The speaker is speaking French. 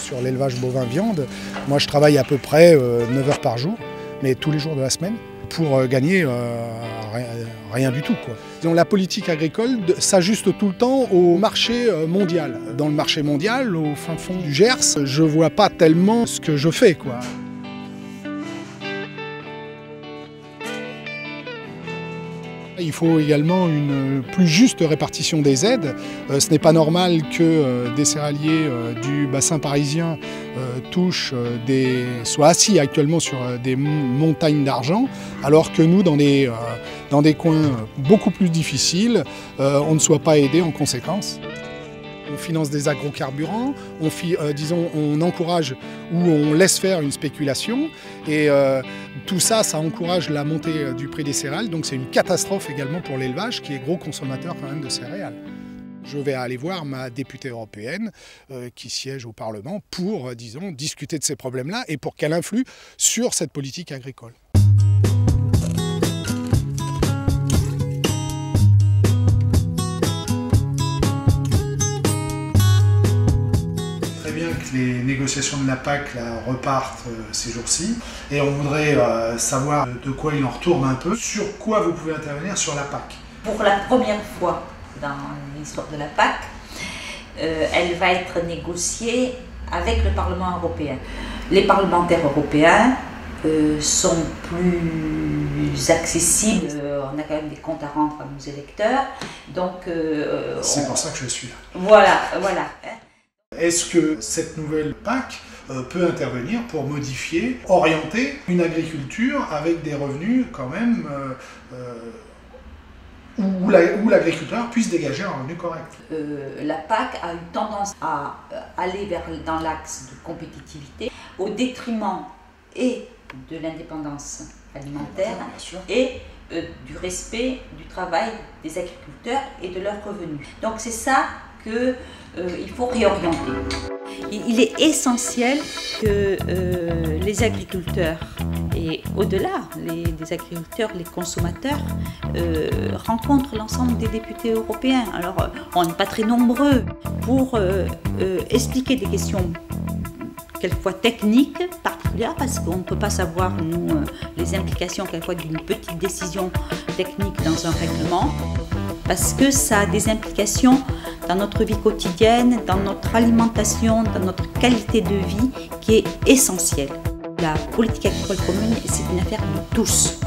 sur l'élevage bovin viande. Moi, je travaille à peu près 9 heures par jour, mais tous les jours de la semaine, pour gagner rien du tout, quoi. Disons, la politique agricole s'ajuste tout le temps au marché mondial. Dans le marché mondial, au fin fond du Gers, je ne vois pas tellement ce que je fais, quoi. Il faut également une plus juste répartition des aides. Ce n'est pas normal que des céréaliers du bassin parisien soient assis actuellement sur des montagnes d'argent, alors que nous, dans des coins beaucoup plus difficiles, on ne soit pas aidés en conséquence. On finance des agrocarburants, on encourage ou on laisse faire une spéculation et tout ça, ça encourage la montée du prix des céréales. Donc c'est une catastrophe également pour l'élevage qui est gros consommateur quand même de céréales. Je vais aller voir ma députée européenne qui siège au Parlement pour, disons, discuter de ces problèmes-là et pour qu'elle influe sur cette politique agricole. Que les négociations de la PAC là, repartent ces jours-ci et on voudrait savoir de quoi il en retourne un peu. Sur quoi vous pouvez intervenir sur la PAC? Pour la première fois dans l'histoire de la PAC, elle va être négociée avec le Parlement européen. Les parlementaires européens sont plus accessibles, on a quand même des comptes à rendre à nos électeurs, donc... c'est pour ça que je suis là. Voilà. Est-ce que cette nouvelle PAC peut intervenir pour modifier, orienter une agriculture avec des revenus quand même où l'agriculteur puisse dégager un revenu correct? La PAC a une tendance à aller dans l'axe de compétitivité au détriment et de l'indépendance alimentaire et du respect du travail des agriculteurs et de leurs revenus. Donc c'est ça qu'il faut réorienter. Il est essentiel que les agriculteurs et au-delà des agriculteurs, les consommateurs rencontrent l'ensemble des députés européens. Alors on n'est pas très nombreux pour expliquer des questions quelquefois techniques particulières parce qu'on ne peut pas savoir nous les implications quelquefois d'une petite décision technique dans un règlement, parce que ça a des implications dans notre vie quotidienne, dans notre alimentation, dans notre qualité de vie qui est essentielle. La politique agricole commune, c'est une affaire de tous.